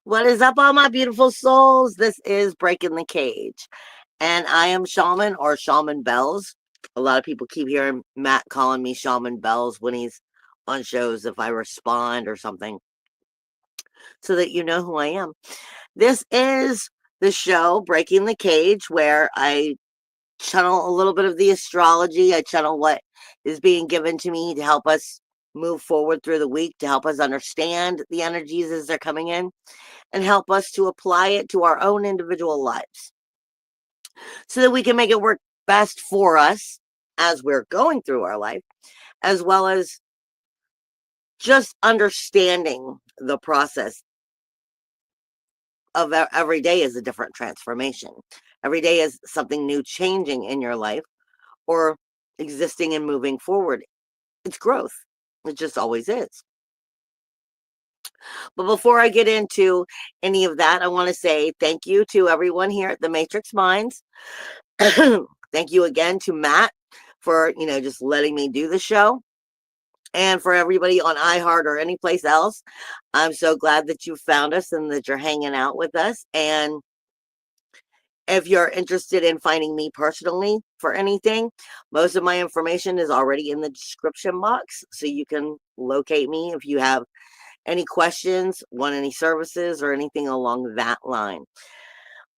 What is up, all my beautiful souls? This is Breaking the Cage, and I am Shaman or Shaman Bells. A lot of people keep hearing Matt calling me Shaman Bells when he's on shows if I respond or something, so that you know who I am. This is the show Breaking the Cage, where I channel a little bit of the astrology. I channel what is being given to me to help us move forward through the week, to help us understand the energies as they're coming in, and help us to apply it to our own individual lives so that we can make it work best for us as we're going through our life, as well as just understanding the process of every day is a different transformation. Every day is something new changing in your life or existing and moving forward. It's growth. It just always is. But before I get into any of that, I want to say thank you to everyone here at the Matrix Minds. Thank you again to Matt for, just letting me do the show. And for everybody on iHeart or any place else, I'm so glad that you found us and that you're hanging out with us. And if you're interested in finding me personally for anything, most of my information is already in the description box. So you can locate me if you have any questions, want any services, or anything along that line.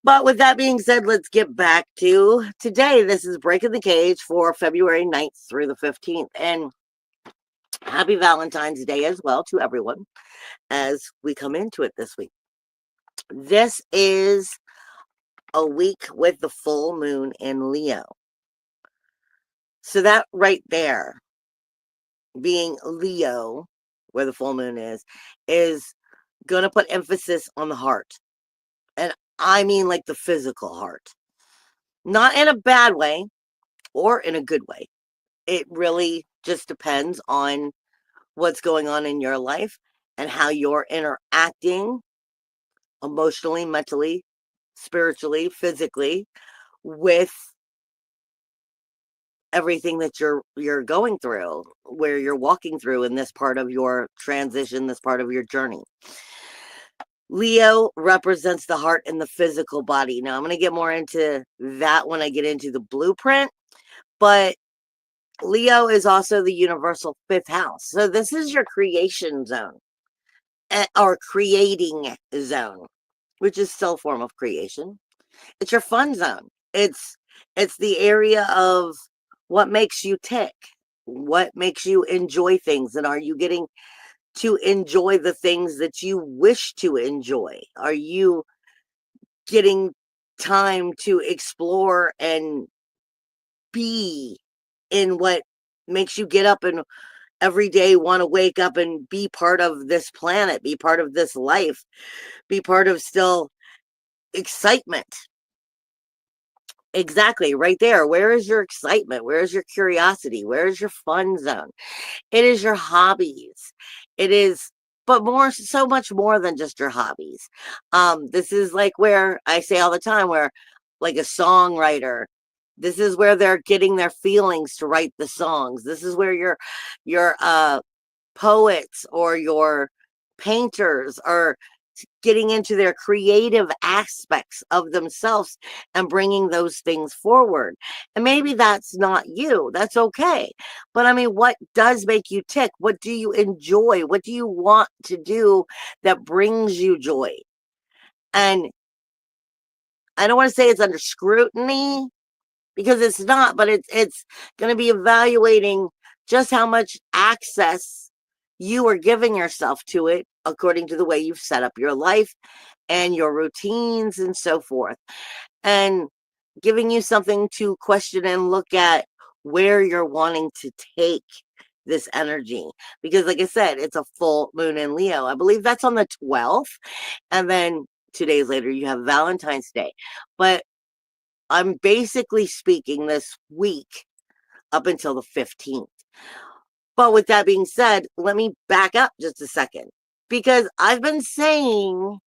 But with that being said, let's get back to today. This is Breaking the Cage for February 9th through the 15th. And happy Valentine's Day as well to everyone as we come into it this week. This is a week with the full moon in Leo. So that right there, being Leo, where the full moon is going to put emphasis on the heart. And I mean like the physical heart. Not in a bad way or in a good way. It really just depends on what's going on in your life and how you're interacting emotionally, mentally, spiritually, physically with everything that you're going through, where you're walking through in this part of your transition, this part of your journey. Leo represents the heart and the physical body. Now, I'm going to get more into that when I get into the blueprint, but Leo is also the universal fifth house. So this is your creation zone or creating zone, which is still a form of creation. It's your fun zone. It's the area of what makes you tick, what makes you enjoy things, and are you getting to enjoy the things that you wish to enjoy? Are you getting time to explore and be in what makes you get up and every day want to wake up and be part of this planet, be part of this life, be part of still excitement? Exactly, right there. Where is your excitement? Where is your curiosity? Where is your fun zone? It is your hobbies. It is, but so much more than just your hobbies. This is like where I say all the time, where like a songwriter, this is where they're getting their feelings to write the songs. This is where your poets or your painters are getting into their creative aspects of themselves and bringing those things forward. And maybe that's not you. That's okay. But I mean, what does make you tick? What do you enjoy? What do you want to do that brings you joy? And I don't want to say it's under scrutiny because it's not, but it's going to be evaluating just how much access you are giving yourself to it according to the way you've set up your life and your routines and so forth, and giving you something to question and look at where you're wanting to take this energy. Because like I said, it's a full moon in Leo. I believe that's on the 12th, and then 2 days later you have Valentine's Day. But I'm basically speaking this week up until the 15th. But with that being said, let me back up just a second, because I've been saying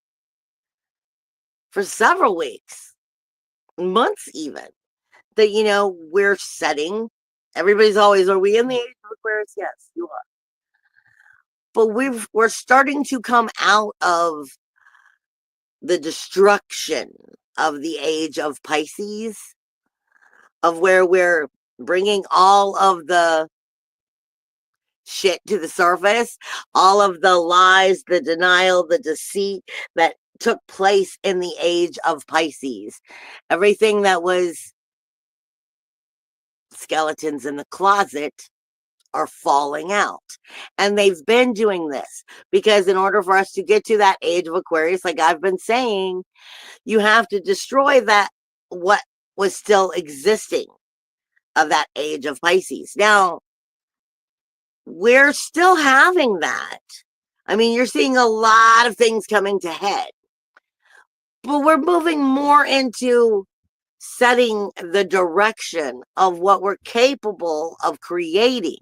for several weeks, months even, that, we're setting, everybody's always, are we in the age of Aquarius? Yes, you are. But we're starting to come out of the destruction of the age of Pisces, of where we're bringing all of the shit to the surface, all of the lies, the denial, the deceit that took place in the age of Pisces. Everything that was skeletons in the closet are falling out. And they've been doing this because in order for us to get to that age of Aquarius, like I've been saying, you have to destroy that, what was still existing of that age of Pisces. Now, we're still having that. I mean, you're seeing a lot of things coming to head, but we're moving more into setting the direction of what we're capable of creating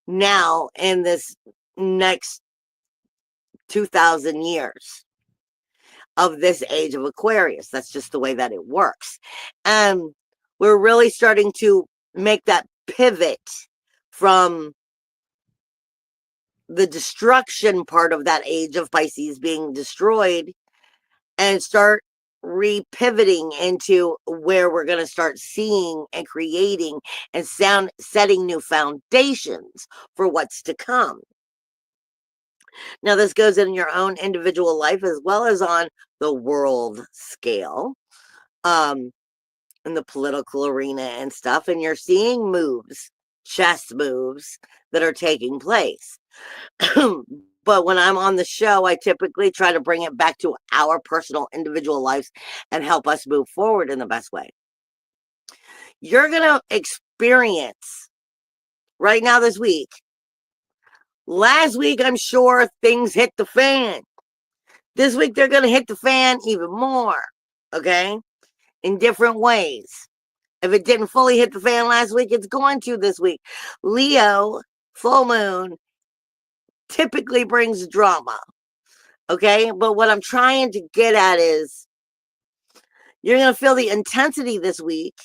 now in this next 2,000 years of this age of Aquarius. That's just the way that it works. And we're really starting to make that pivot from the destruction part of that age of Pisces being destroyed and start repivoting into where we're going to start seeing and creating and setting new foundations for what's to come. Now, this goes in your own individual life as well as on the world scale, in the political arena and stuff. And you're seeing moves, chess moves that are taking place. But when I'm on the show, I typically try to bring it back to our personal individual lives and help us move forward in the best way. You're going to experience right now this week. Last week, I'm sure things hit the fan. This week, they're going to hit the fan even more, okay? In different ways. If it didn't fully hit the fan last week, it's going to this week. Leo, full moon, typically brings drama, okay? But what I'm trying to get at is you're going to feel the intensity this week.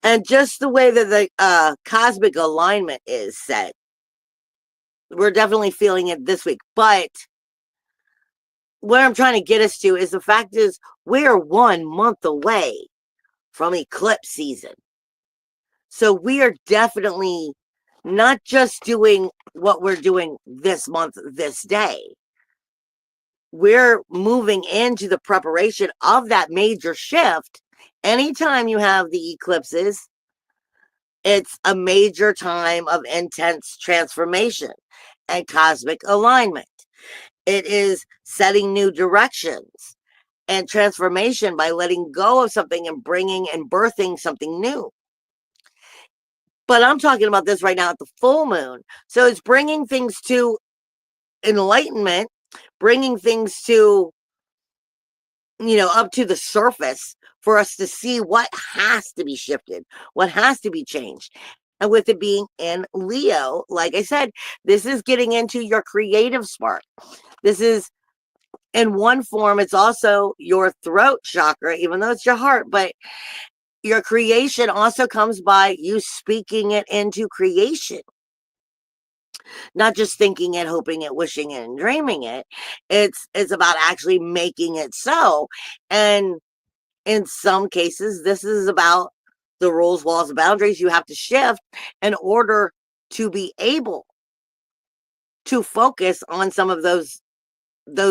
And just the way that the cosmic alignment is set, we're definitely feeling it this week. But what I'm trying to get us to is the fact is we're 1 month away from eclipse season. So we are definitely not just doing what we're doing this month, this day. We're moving into the preparation of that major shift. Anytime you have the eclipses, it's a major time of intense transformation and cosmic alignment. It is setting new directions and transformation by letting go of something and bringing and birthing something new. But I'm talking about this right now at the full moon. So it's bringing things to enlightenment, bringing things to, up to the surface for us to see what has to be shifted, what has to be changed. And with it being in Leo, like I said, this is getting into your creative spark. This is, in one form, it's also your throat chakra, even though it's your heart, but your creation also comes by you speaking it into creation. Not just thinking it, hoping it, wishing it, and dreaming it. It's about actually making it so. And in some cases, this is about the rules, walls, and boundaries you have to shift in order to be able to focus on some of those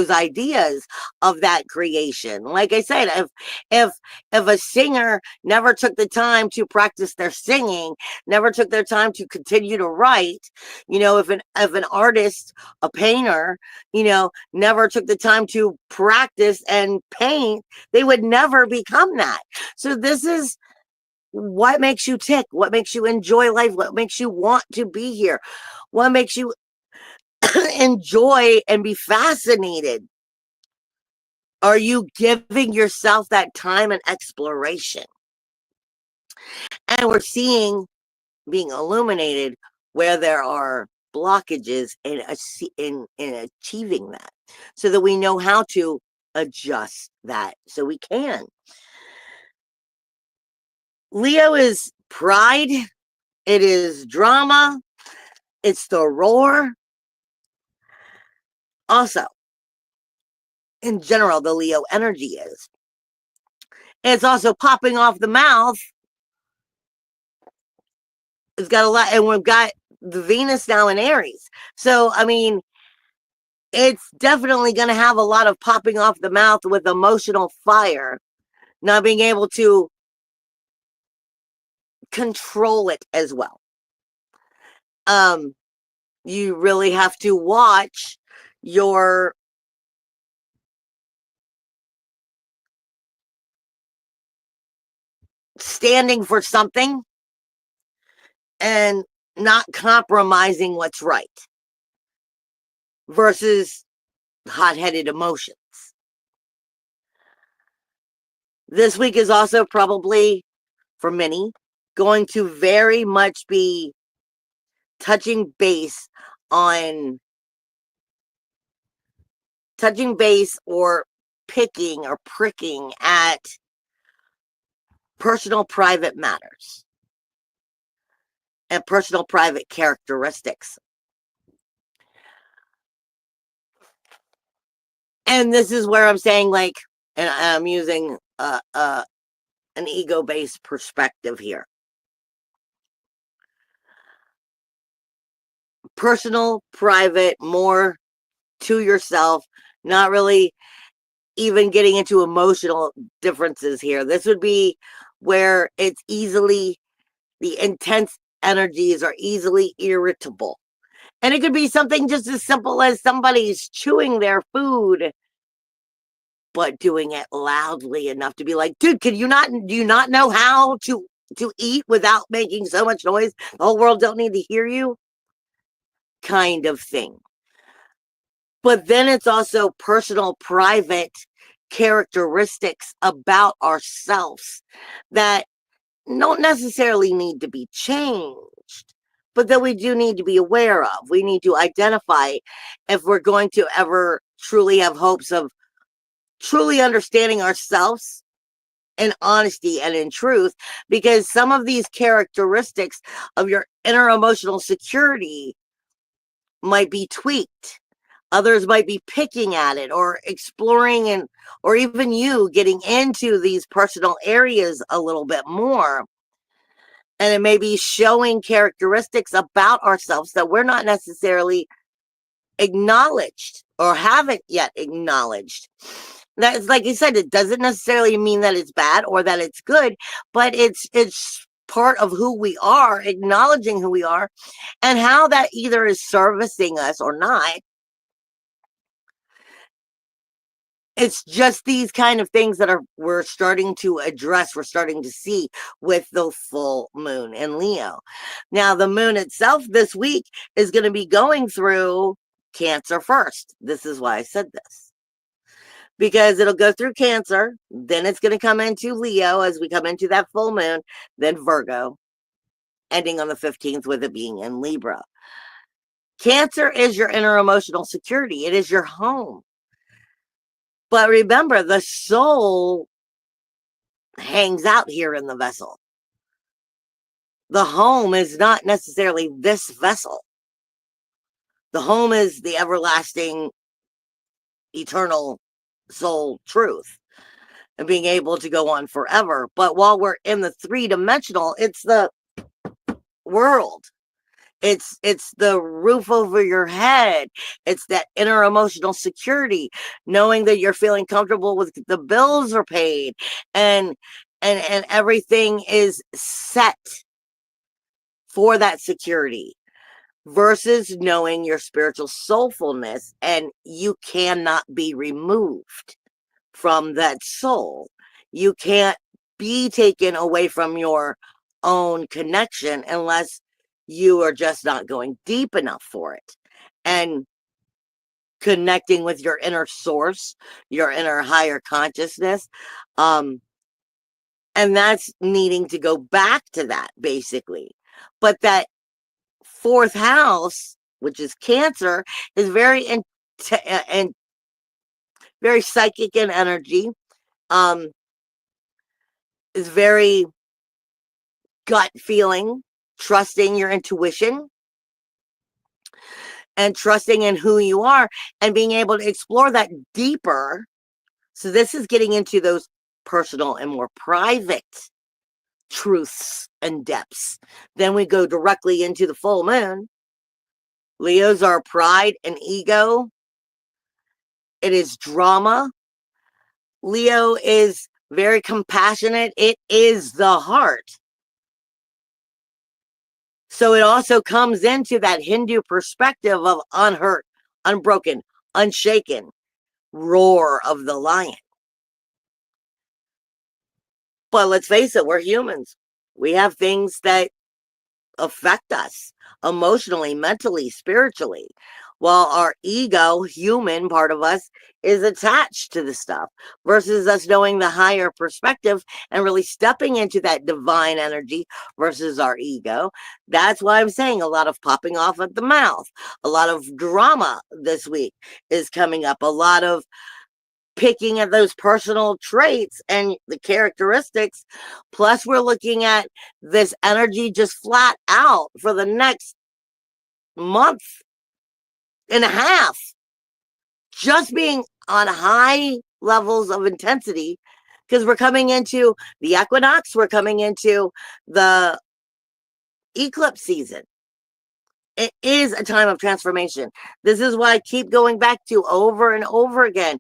ideas of that creation. Like I said, if a singer never took the time to practice their singing, never took their time to continue to write, if an artist, a painter, never took the time to practice and paint, they would never become that. So this is what makes you tick, what makes you enjoy life, what makes you want to be here, what makes you enjoy and be fascinated. Are you giving yourself that time and exploration? And we're seeing being illuminated where there are blockages in achieving that, so that we know how to adjust that so we can. Leo is pride. It is drama. It's the roar. Also, in general, the Leo energy is. It's also popping off the mouth. It's got a lot, and we've got the Venus now in Aries. So, I mean, it's definitely going to have a lot of popping off the mouth with emotional fire, not being able to control it as well. You really have to watch your standing for something and not compromising what's right versus hot-headed emotions. This week is also probably, for many, going to very much be touching base or picking or pricking at personal private matters and personal private characteristics. And this is where I'm saying, like, and I'm using an ego-based perspective here. Personal, private, more to yourself, not really even getting into emotional differences here. This would be where it's easily, the intense energies are easily irritable. And it could be something just as simple as somebody's chewing their food, but doing it loudly enough to be like, dude, do you not know how to eat without making so much noise? The whole world don't need to hear you, kind of thing. But then it's also personal, private characteristics about ourselves that don't necessarily need to be changed, but that we do need to be aware of. We need to identify if we're going to ever truly have hopes of truly understanding ourselves in honesty and in truth, because some of these characteristics of your inner emotional security might be tweaked. Others might be picking at it or exploring, or even you getting into these personal areas a little bit more. And it may be showing characteristics about ourselves that we're not necessarily acknowledged or haven't yet acknowledged. That's, like you said, it doesn't necessarily mean that it's bad or that it's good, but it's part of who we are, acknowledging who we are and how that either is servicing us or not. It's just these kind of things that we're starting to address, we're starting to see with the full moon in Leo. Now, the moon itself this week is going to be going through Cancer first. This is why I said this. Because it'll go through Cancer, then it's going to come into Leo as we come into that full moon, then Virgo, ending on the 15th with it being in Libra. Cancer is your inner emotional security. It is your home. But remember, the soul hangs out here in the vessel. The home is not necessarily this vessel. The home is the everlasting, eternal soul truth and being able to go on forever. But while we're in the three-dimensional, it's the world. It's the roof over your head. It's that inner emotional security, knowing that you're feeling comfortable with the bills are paid and everything is set for that security, versus knowing your spiritual soulfulness and you cannot be removed from that soul. You can't be taken away from your own connection unless you are just not going deep enough for it and connecting with your inner source, your inner higher consciousness. And that's needing to go back to that, basically. But that fourth house, which is Cancer, is very very psychic in energy. Is very gut feeling, trusting your intuition. and trusting in who you are and being able to explore that deeper. So this is getting into those personal and more private truths and depths. Then we go directly into the full moon. Leo's our pride and ego. It is drama. Leo is very compassionate. It is the heart. So it also comes into that Hindu perspective of unhurt, unbroken, unshaken, roar of the lion. But let's face it, we're humans. We have things that affect us emotionally, mentally, spiritually. While our ego, human part of us, is attached to the stuff versus us knowing the higher perspective and really stepping into that divine energy versus our ego. That's why I'm saying a lot of popping off at the mouth, a lot of drama this week is coming up, a lot of picking at those personal traits and the characteristics. Plus, we're looking at this energy just flat out for the next month and a half, just being on high levels of intensity because we're coming into the equinox, we're coming into the eclipse season. It is a time of transformation. This is why I keep going back to over and over again.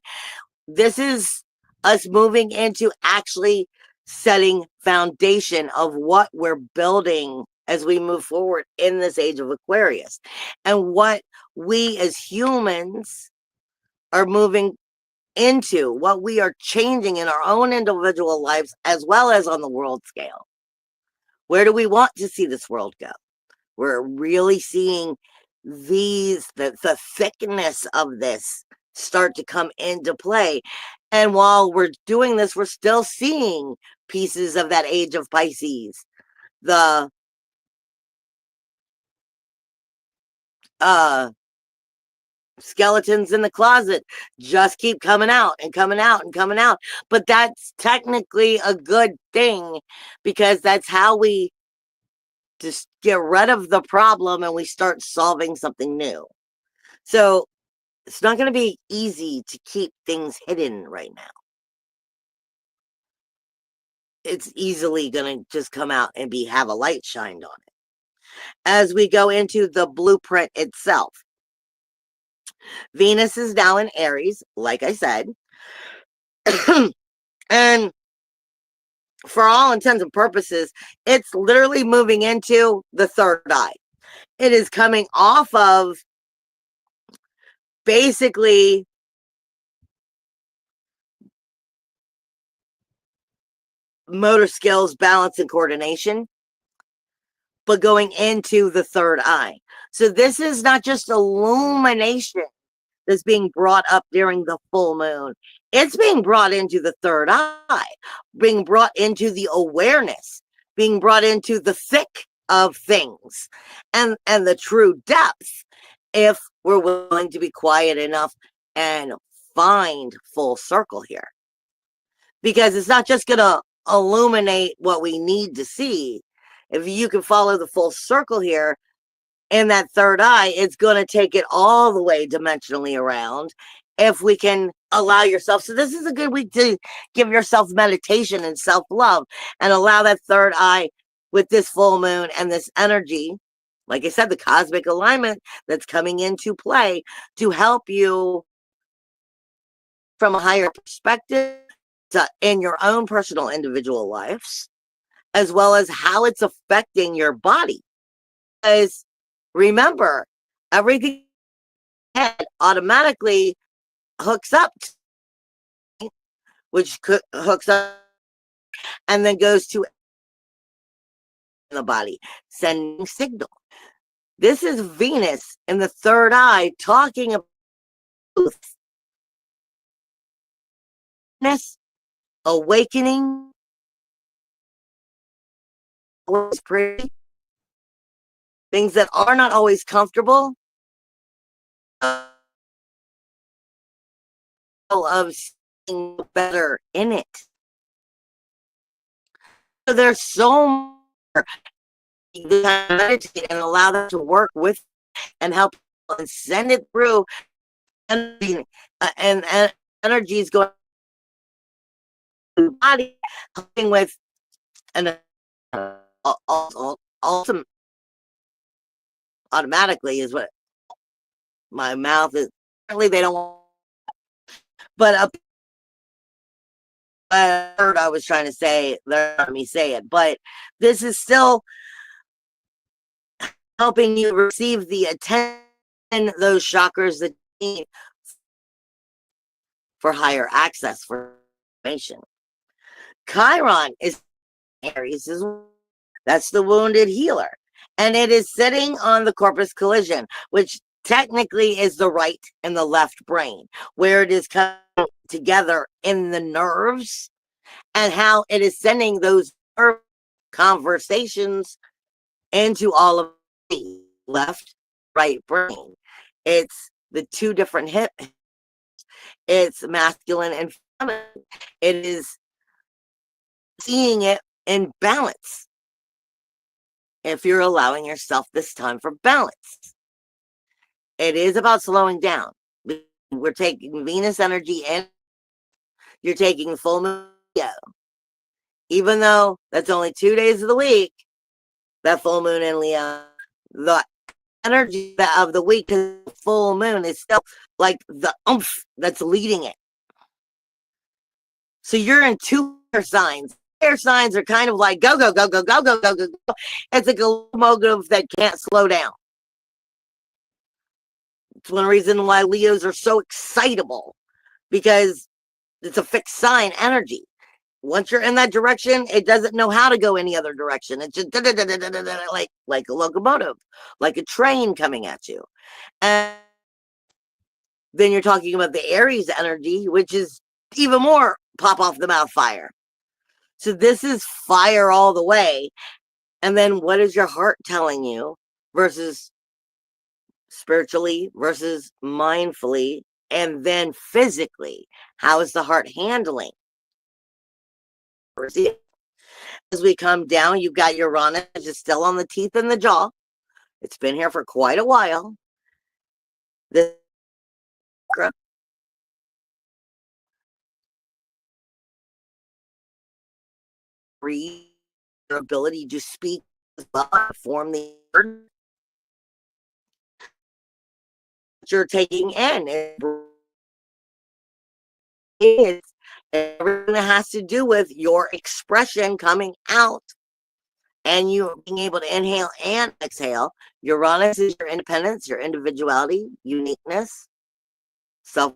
This is us moving into actually setting foundation of what we're building as we move forward in this age of Aquarius, and what we as humans are moving into, what we are changing in our own individual lives as well as on the world scale. Where do we want to see this world go? We're really seeing the thickness of this start to come into play. And while we're doing this, we're still seeing pieces of that age of Pisces. The skeletons in the closet just keep coming out and coming out and coming out. But that's technically a good thing because that's how we just get rid of the problem and we start solving something new. So it's not going to be easy to keep things hidden right now. It's easily going to just come out and have a light shined on it. As we go into the blueprint itself, Venus is now in Aries, like I said. And for all intents and purposes, it's literally moving into the third eye. It is coming off of basically motor skills, balance, and coordination, but going into the third eye. So this is not just illumination that's being brought up during the full moon. It's being brought into the third eye, being brought into the awareness, being brought into the thick of things and the true depth, if we're willing to be quiet enough and find full circle here. Because it's not just going to illuminate what we need to see. If you can follow the full circle here in that third eye, it's going to take it all the way dimensionally around. If we can allow yourself, so this is a good week to give yourself meditation and self-love and allow that third eye with this full moon and this energy, like I said, the cosmic alignment that's coming into play to help you from a higher perspective in your own personal individual lives, as well as how it's affecting your body. Because remember, everything automatically hooks up, which hooks up and then goes to the body, sending signal. This is Venus in the third eye talking about awakening, always pretty, things that are not always comfortable, of seeing better in it. So there's so much you can meditate and allow them to work with and help and send it through, and energy is going to the body, helping with an ultimate automatically is what my mouth is. Apparently, they don't. But a word I was trying to say, let me say it. But this is still helping you receive the attention, those chakras that you need for higher access for information. Chiron is Aries as well. That's the wounded healer. And it is sitting on the corpus collision, which technically is the right and the left brain, where it is coming together in the nerves and how it is sending those conversations into all of the left, right brain. It's the two different hips. It's masculine and feminine. It is seeing it in balance. If you're allowing yourself this time for balance, it is about slowing down. We're taking Venus energy and you're taking full moon. Yeah. Even though that's only 2 days of the week, that full moon in Leo, the energy of the week to full moon is still like the oomph that's leading it. So you're in two air signs. Air signs are kind of like go, go, go, go, go, go, go, go, go. It's like a locomotive that can't slow down. It's one reason why Leos are so excitable, because it's a fixed sign energy. Once you're in that direction, it doesn't know how to go any other direction. It's just like a locomotive, like a train coming at you. And then you're talking about the Aries energy, which is even more pop off the mouth fire. So this is fire all the way. And then what is your heart telling you versus spiritually versus mindfully, and then physically? How is the heart handling? As we come down, you've got Uranus is still on the teeth and the jaw. It's been here for quite a while. The your ability to speak as well, form the word you're taking in. It's everything that has to do with your expression coming out and you being able to inhale and exhale. Uranus is your independence, your individuality, uniqueness, self,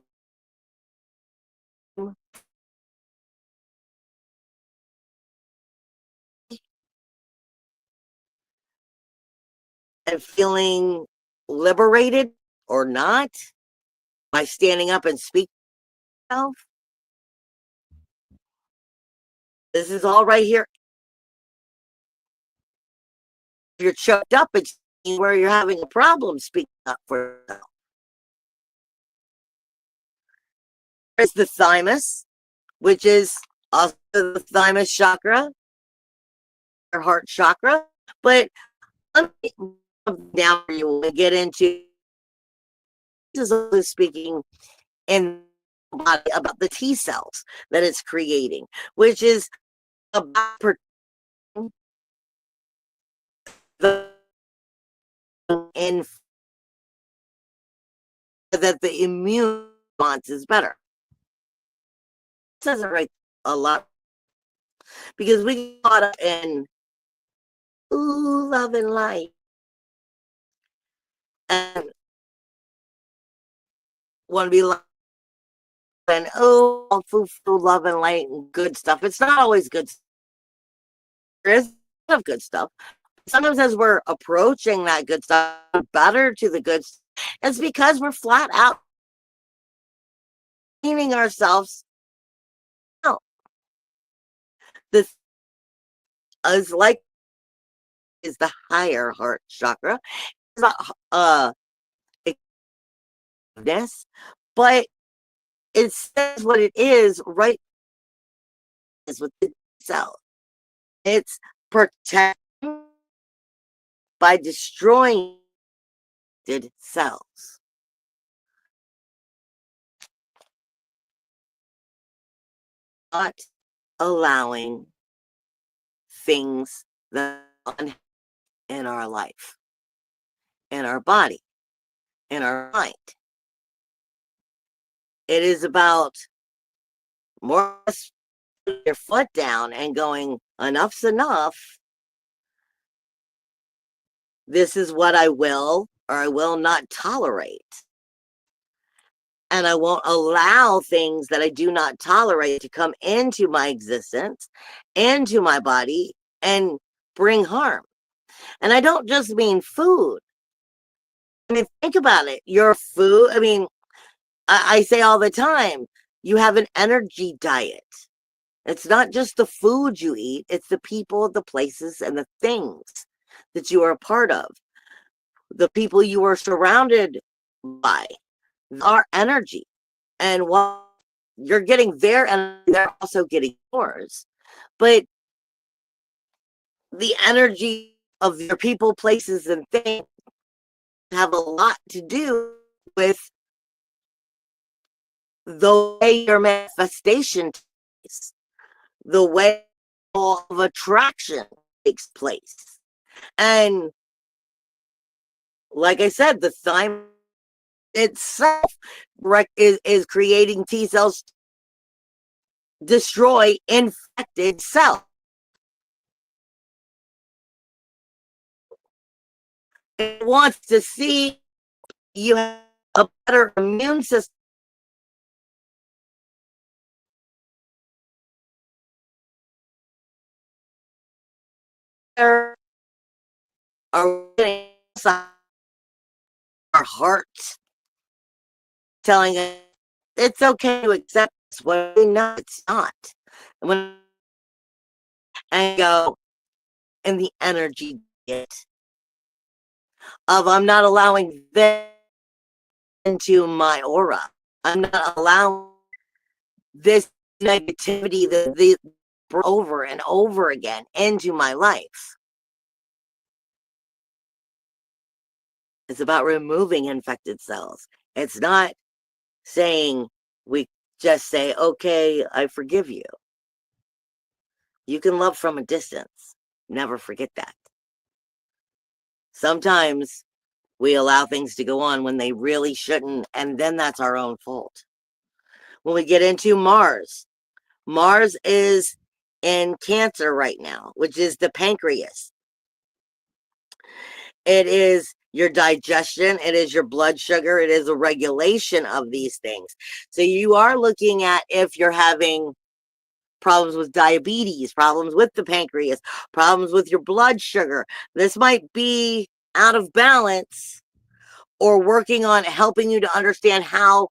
and feeling liberated or not by standing up and speaking. This is all right here. If you're choked up, it's where you're having a problem speaking up for yourself. There's the thymus, which is also the thymus chakra, your heart chakra. But now you will get into this is also speaking in the body about the T cells that it's creating, which is about the in that the immune response is better. It says it right a lot because we get caught up in love and light and want to be like and food, love and light and good stuff. It's not always good. There is a lot of good stuff. Sometimes as we're approaching that good stuff better to the good stuff, it's because we're flat out cleaning ourselves out. This is like is the higher heart chakra. It's not this, but it says what it is right is with the cell. It's protecting by destroying infected cells. Not allowing things that are unhealthy in our life, in our body, in our mind. It is about more or less putting your foot down and going, enough's enough. This is what I will or I will not tolerate. And I won't allow things that I do not tolerate to come into my existence, into my body, and bring harm. And I don't just mean food. I mean, think about it. Your food, I mean, I say all the time, you have an energy diet. It's not just the food you eat, it's the people, the places, and the things that you are a part of. The people you are surrounded by are energy. And while you're getting their energy, they're also getting yours. But the energy of your people, places, and things have a lot to do with the way your manifestation takes, the way of attraction takes place. And like I said, the thyme itself is creating T cells to destroy infected cells. It wants to see you have a better immune system. Our heart telling us it's okay to accept this when we know it's not. And go in the energy of I'm not allowing this into my aura. I'm not allowing this negativity that they over and over again into my life. It's about removing infected cells. It's not saying we just say, okay, I forgive you. You can love from a distance. Never forget that. Sometimes we allow things to go on when they really shouldn't, and then that's our own fault. When we get into Mars, Mars is in Cancer right now, which is the pancreas. It is your digestion, it is your blood sugar, it is a regulation of these things. So you are looking at if you're having problems with diabetes, problems with the pancreas, problems with your blood sugar. This might be out of balance, or working on helping you to understand how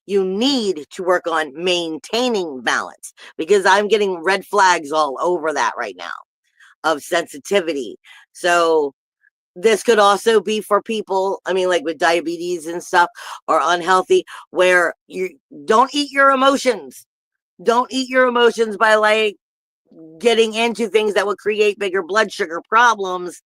you need to work on maintaining balance, because I'm getting red flags all over that right now of sensitivity. So this could also be for people, I mean, like with diabetes and stuff, or unhealthy, where you don't eat your emotions. Don't eat your emotions by like getting into things that would create bigger blood sugar problems.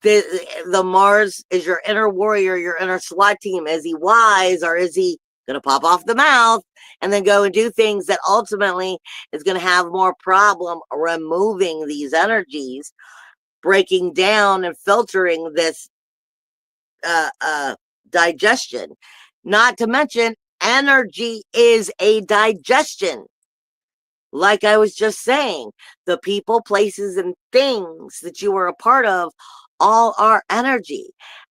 The Mars is your inner warrior, your inner SWAT team. Is he wise, or is he going to pop off the mouth and then go and do things that ultimately is going to have more problem removing these energies, breaking down and filtering this digestion? Not to mention, energy is a digestion. Like I was just saying, the people, places, and things that you are a part of all are energy.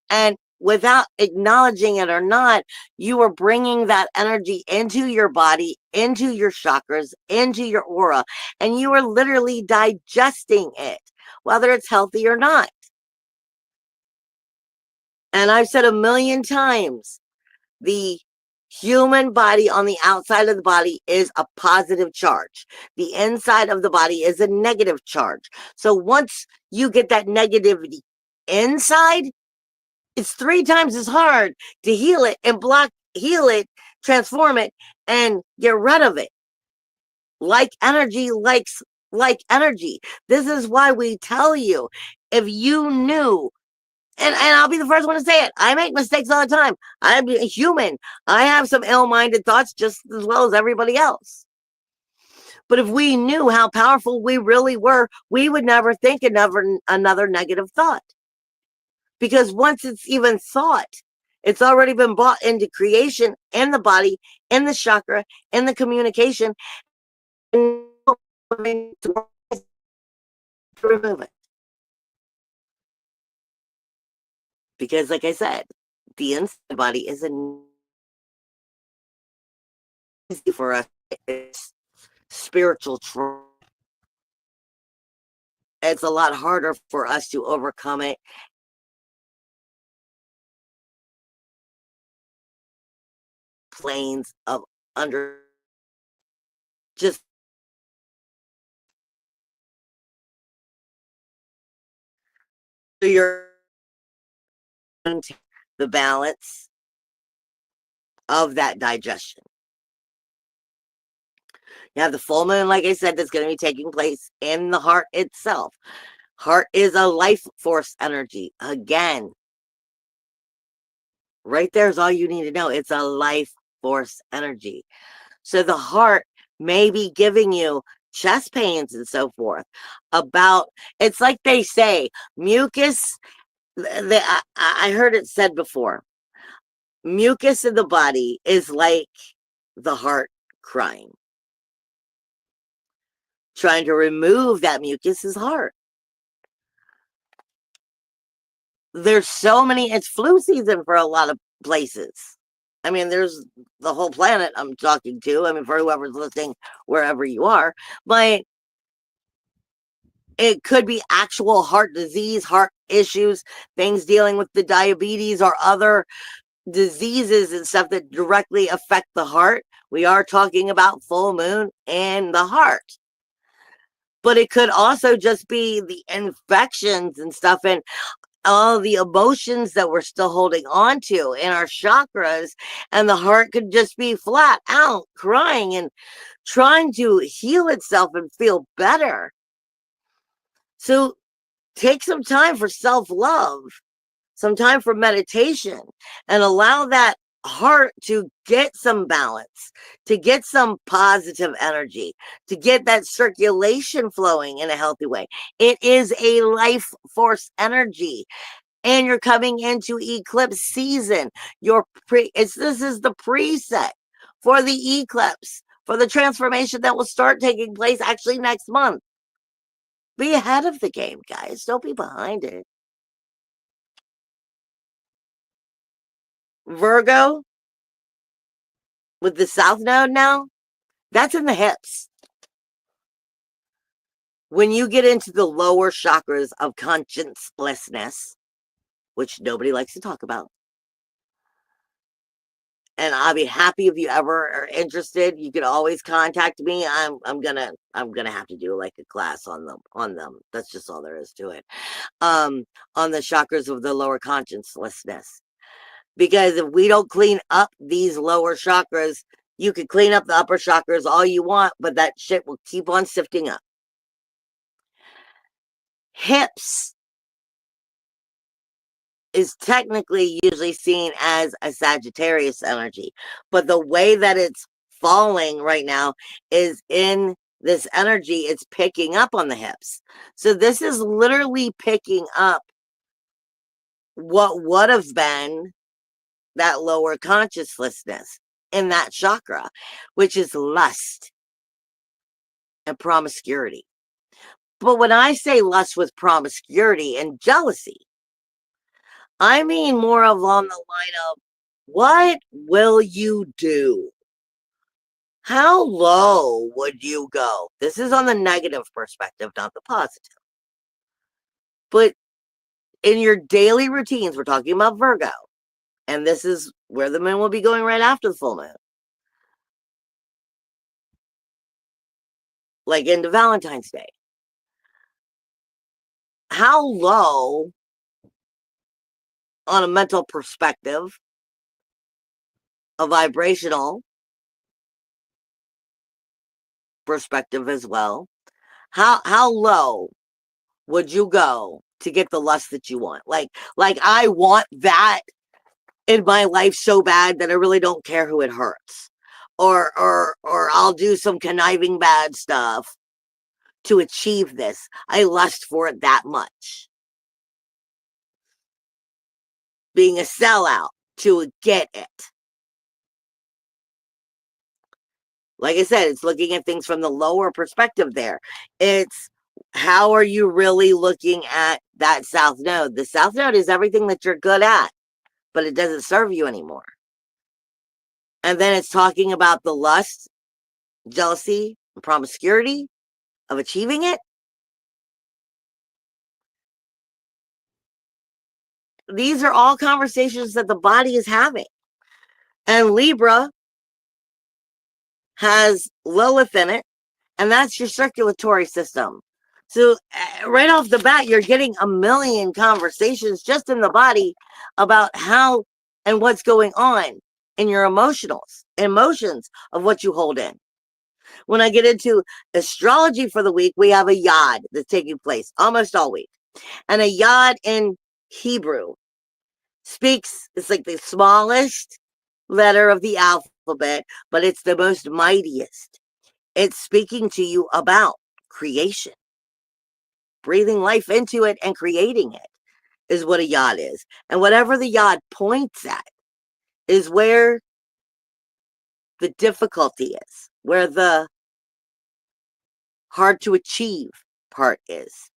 And without acknowledging it or not, you are bringing that energy into your body, into your chakras, into your aura, and you are literally digesting it, whether it's healthy or not. And I've said a million times, the human body on the outside of the body is a positive charge. The inside of the body is a negative charge. So once you get that negativity inside, it's 3 times as hard to heal it and heal it, transform it, and get rid of it. Like energy likes like energy. This is why we tell you, if you knew And I'll be the first one to say it. I make mistakes all the time. I'm human. I have some ill-minded thoughts just as well as everybody else. But if we knew how powerful we really were, we would never think another negative thought. Because once it's even thought, it's already been brought into creation, in the body, in the chakra, in the communication, and to remove it. Because, like I said, the inside body is easy for us. It's spiritual trauma. It's a lot harder for us to overcome it. Planes of under just your the balance of that digestion. You have the full moon, like I said, that's going to be taking place in the heart itself. Heart is a life force energy. Again, right there is all you need to know. It's a life force energy. So the heart may be giving you chest pains and so forth. It's like they say, mucus. I heard it said before, mucus in the body is like the heart crying. Trying to remove that mucus is hard. There's so many, it's flu season for a lot of places. I mean, there's the whole planet I'm talking to. I mean, for whoever's listening, wherever you are, but it could be actual heart disease, heart issues, things dealing with the diabetes or other diseases and stuff that directly affect the heart. We are talking about full moon and the heart. But it could also just be the infections and stuff and all the emotions that we're still holding on to in our chakras. And the heart could just be flat out crying and trying to heal itself and feel better. So take some time for self-love, some time for meditation, and allow that heart to get some balance, to get some positive energy, to get that circulation flowing in a healthy way. It is a life force energy. And you're coming into eclipse season. This is the preset for the eclipse, for the transformation that will start taking place actually next month. Be ahead of the game, guys. Don't be behind it. Virgo with the South Node now, that's in the hips. When you get into the lower chakras of consciencelessness, which nobody likes to talk about, and I'll be happy if you ever are interested. You can always contact me. I'm gonna have to do like a class on them. That's just all there is to it. On the chakras of the lower consciencelessness. Because if we don't clean up these lower chakras, you can clean up the upper chakras all you want, but that shit will keep on sifting up. Hips is technically usually seen as a Sagittarius energy, but the way that it's falling right now is in this energy, it's picking up on the hips. So this is literally picking up what would have been that lower consciousness in that chakra, which is lust and promiscuity. But when I say lust with promiscuity and jealousy, I mean more along the line of, what will you do? How low would you go? This is on the negative perspective, not the positive. But in your daily routines, we're talking about Virgo, and this is where the moon will be going right after the full moon. Like into Valentine's Day. How low on a mental perspective, a vibrational perspective as well, how low would you go to get the lust that you want. Like I want that in my life so bad that I really don't care who it hurts. Or I'll do some conniving bad stuff to achieve this. I lust for it that much. Being a sellout to get it. Like I said, it's looking at things from the lower perspective there. It's how are you really looking at that South Node? The South Node is everything that you're good at, but it doesn't serve you anymore. And then it's talking about the lust, jealousy, and promiscuity of achieving it. These are all conversations that the body is having. And Libra has Lilith in it, and that's your circulatory system. So right off the bat, you're getting a million conversations just in the body about how and what's going on in your emotions of what you hold in. When I get into astrology for the week, we have a yod that's taking place almost all week. And a yod in Hebrew speaks, it's like the smallest letter of the alphabet, but it's the most mightiest. It's speaking to you about creation. Breathing life into it and creating it is what a yod is. And whatever the yod points at is where the difficulty is, where the hard to achieve part is.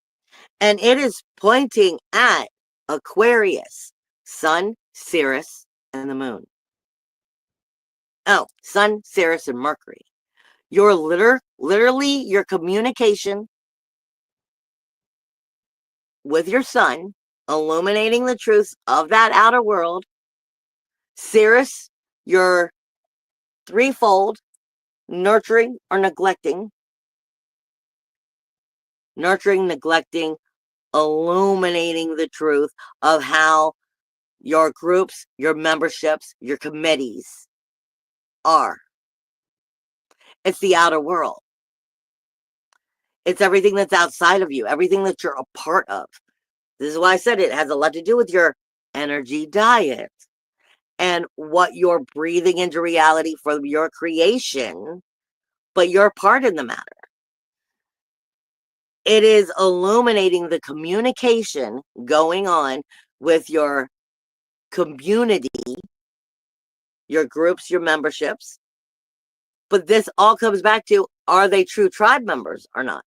And it is pointing at Aquarius, Sun, Sirius, and the moon. Oh, Sun, Sirius, and Mercury. Your literally your communication with your sun, illuminating the truths of that outer world. Sirius, your threefold, nurturing or neglecting. Nurturing, neglecting, illuminating the truth of how your groups, your memberships, your committees are. It's the outer world. It's everything that's outside of you, everything that you're a part of. This is why I said it has a lot to do with your energy diet and what you're breathing into reality for your creation, but your part in the matter. It is illuminating the communication going on with your community, your groups, your memberships. But this all comes back to, are they true tribe members or not?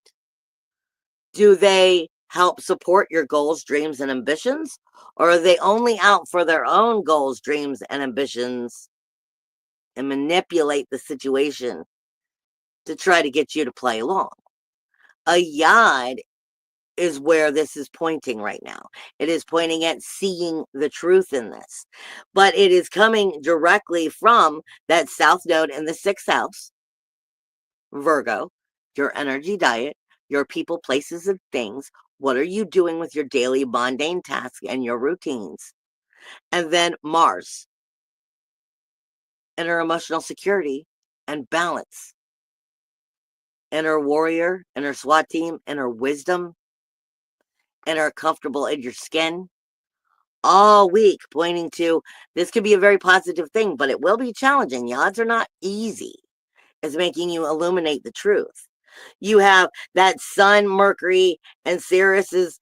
Do they help support your goals, dreams, and ambitions? Or are they only out for their own goals, dreams, and ambitions and manipulate the situation to try to get you to play along? A yod is where this is pointing right now. It is pointing at seeing the truth in this. But it is coming directly from that South Node in the 6th house, Virgo, your energy diet, your people, places, and things. What are you doing with your daily mundane tasks and your routines? And then Mars, inner emotional security and balance. Inner warrior, inner SWAT team, inner wisdom, inner comfortable in your skin. All week pointing to this could be a very positive thing, but it will be challenging. The odds are not easy. It's making you illuminate the truth. You have that Sun, Mercury, and Sirius is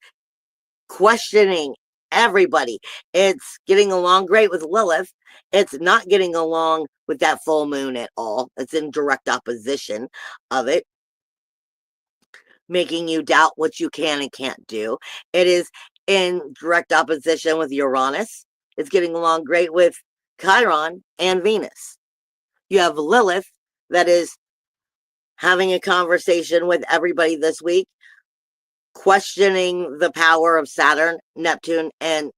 questioning everybody. It's getting along great with Lilith. It's not getting along with that full moon at all. It's in direct opposition of it, making you doubt what you can and can't do. It is in direct opposition with Uranus. It's getting along great with Chiron and Venus. You have Lilith that is having a conversation with everybody this week, questioning the power of Saturn, Neptune, and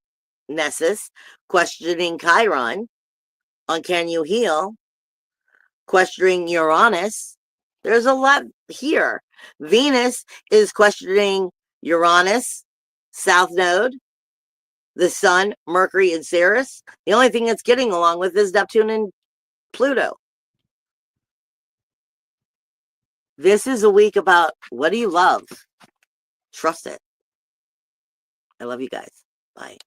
Nessus, questioning Chiron on can you heal, questioning Uranus. There's a lot here. Venus is questioning Uranus, South Node, the Sun, Mercury, and Ceres. The only thing it's getting along with is Neptune and Pluto. This is a week about what do you love? Trust it. I love you guys. Bye.